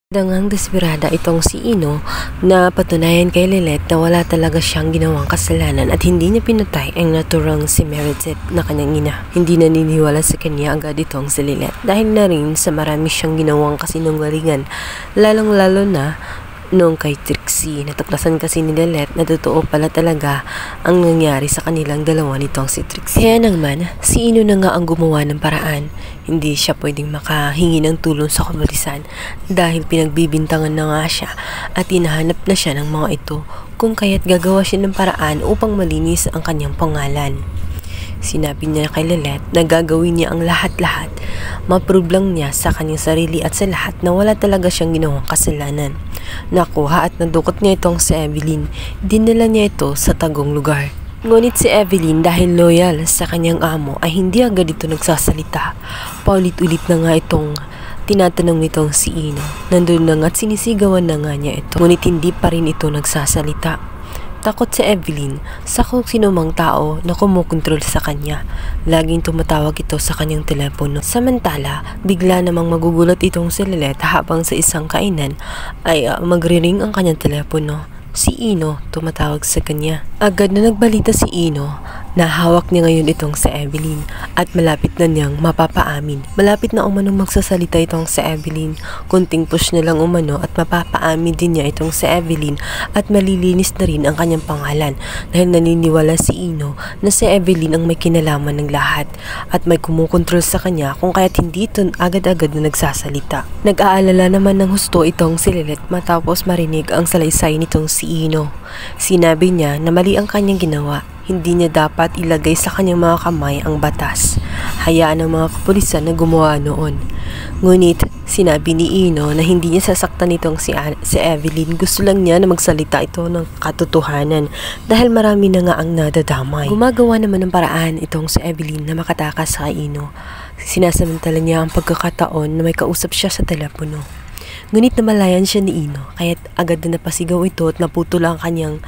Dangang desperada itong si Ino na patunayan kay Lilet na wala talaga siyang ginawang kasalanan at hindi niya pinatay ang naturang si Meredith na kanyang ina. Hindi naniniwala sa kanya agad itong si Lilet dahil na rin sa marami siyang ginawang kasinungalingan, lalong-lalo na noong kay Trixie. Natuklasan kasi ni Lilet na totoo pala talaga ang nangyari sa kanilang dalawa nitong si Trixie. Kaya naman, si Ino na nga ang gumawa ng paraan. Hindi siya pwedeng makahingi ng tulong sa kapulisan dahil pinagbibintangan na nga siya at hinahanap na siya ng mga ito kung kaya't gagawa siya ng paraan upang malinis ang kanyang pangalan. Sinabi niya kay Lilet na gagawin niya ang lahat-lahat, ma-prove lang niya sa kanyang sarili at sa lahat na wala talaga siyang ginawang kasalanan. Nakuha at nadukot niya itong si Evelyn, dinala niya ito sa tagong lugar. Ngunit si Evelyn dahil loyal sa kanyang amo ay hindi agad ito nagsasalita. Paulit-ulit na nga itong tinatanong nitong si Ino. Nandun na nga at sinisigawan na nga niya ito. Ngunit hindi pa rin ito nagsasalita. Takot si Evelyn sa kung sino mang tao na kumukontrol sa kanya. Laging tumatawag ito sa kanyang telepono. Samantala, bigla namang magugulat itong si Lilet habang sa isang kainan ay magre-ring ang kanyang telepono. Si Ino tumatawag sa kanya. Agad na nagbalita si Ino na hawak niya ngayon itong si Evelyn at malapit na niyang mapapaamin. Malapit na umanong magsasalita itong si Evelyn. Kunting push na lang umano at mapapaamin din niya itong si Evelyn at malilinis na rin ang kanyang pangalan dahil naniniwala si Ino na si Evelyn ang may kinalaman ng lahat at may kumukontrol sa kanya kung kaya't hindi ito agad-agad na nagsasalita. Nag-aalala naman ng husto itong si Lilet matapos marinig ang salaysay nitong si Ino. Sinabi niya na mali ang kanyang ginawa. Hindi niya dapat ilagay sa kanyang mga kamay ang batas. Hayaan ng mga kapulisan na gumawa noon. Ngunit sinabi ni Ino na hindi niya sasaktan itong si Evelyn. Gusto lang niya na magsalita ito ng katotohanan dahil marami na nga ang nadadamay. Gumagawa naman ng paraan itong si Evelyn na makatakas sa Ino. Sinasamantala niya ang pagkakataon na may kausap siya sa telepono. Ngunit namalayan siya ni Ino, kaya't agad na napasigaw ito at naputol ang kanyang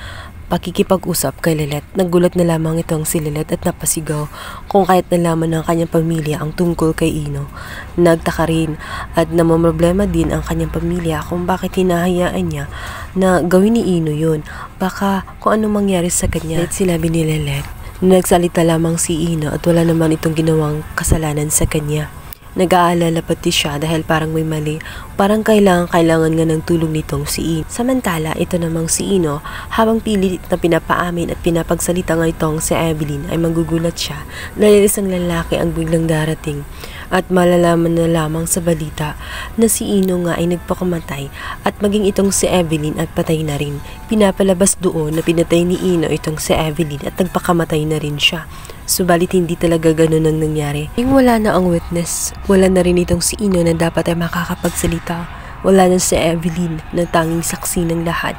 pakikipag-usap kay Lilet. Nagulat na lamang itong si Lilet at napasigaw kung kaya't nalaman ng kanyang pamilya ang tungkol kay Ino. Nagtaka rin at namamroblema din ang kanyang pamilya kung bakit hinahayaan niya na gawin ni Ino yun. Baka kung anong mangyari sa kanya. At sinabi ni Lilet na nagsalita lamang si Ino at wala naman itong ginawang kasalanan sa kanya. Nag-aalala pati siya dahil parang may mali. Parang kailangan nga ng tulong nitong si Ino. Samantala, ito namang si Ino, habang pilit na pinapaamin at pinapagsalita nga itong si Evelyn ay magugulat siya dahil isang lalaki ang biglang darating. At malalaman na lamang sa balita na si Ino nga ay nagpakamatay at maging itong si Evelyn at patay na rin. Pinapalabas doon na pinatay ni Ino itong si Evelyn at nagpakamatay na rin siya. Subalit hindi talaga ganun ang nangyari. Yung wala na ang witness, wala na rin itong si Ino na dapat ay makakapagsalita. Wala na si Evelyn na tanging saksi ng lahat.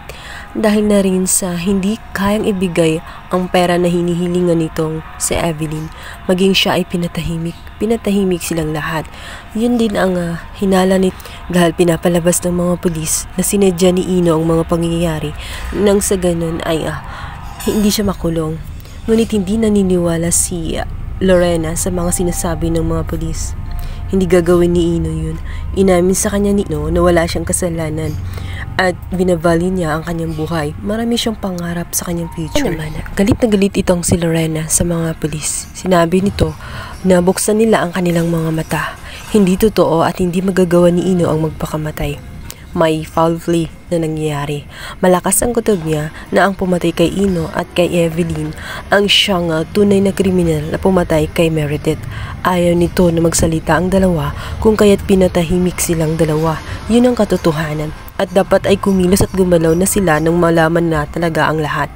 Dahil na rin sa hindi kayang ibigay ang pera na hinihilingan nitong si Evelyn, maging siya ay pinatahimik. Pinatahimik silang lahat. Yun din ang hinala nito dahil pinapalabas ng mga pulis na sinadya ni Ino ang mga pangyayari nang sa ganun ay hindi siya makulong. Ngunit hindi naniniwala si Lorena sa mga sinasabi ng mga pulis. Hindi gagawin ni Ino yun. Inamin sa kanya ni Ino na wala siyang kasalanan at binabali niya ang kanyang buhay. Marami siyang pangarap sa kanyang future. Galit na galit itong si Lorena sa mga pulis. Sinabi nito na buksan nila ang kanilang mga mata. Hindi totoo at hindi magagawa ni Ino ang magpakamatay. May foul play na nangyayari. Malakas ang kutob niya na ang pumatay kay Ino at kay Evelyn ang siyang tunay na kriminal na pumatay kay Meredith. Ayaw nito na magsalita ang dalawa kung kaya't pinatahimik silang dalawa. Yun ang katotohanan at dapat ay kumilos at gumalaw na sila nang malaman na talaga ang lahat.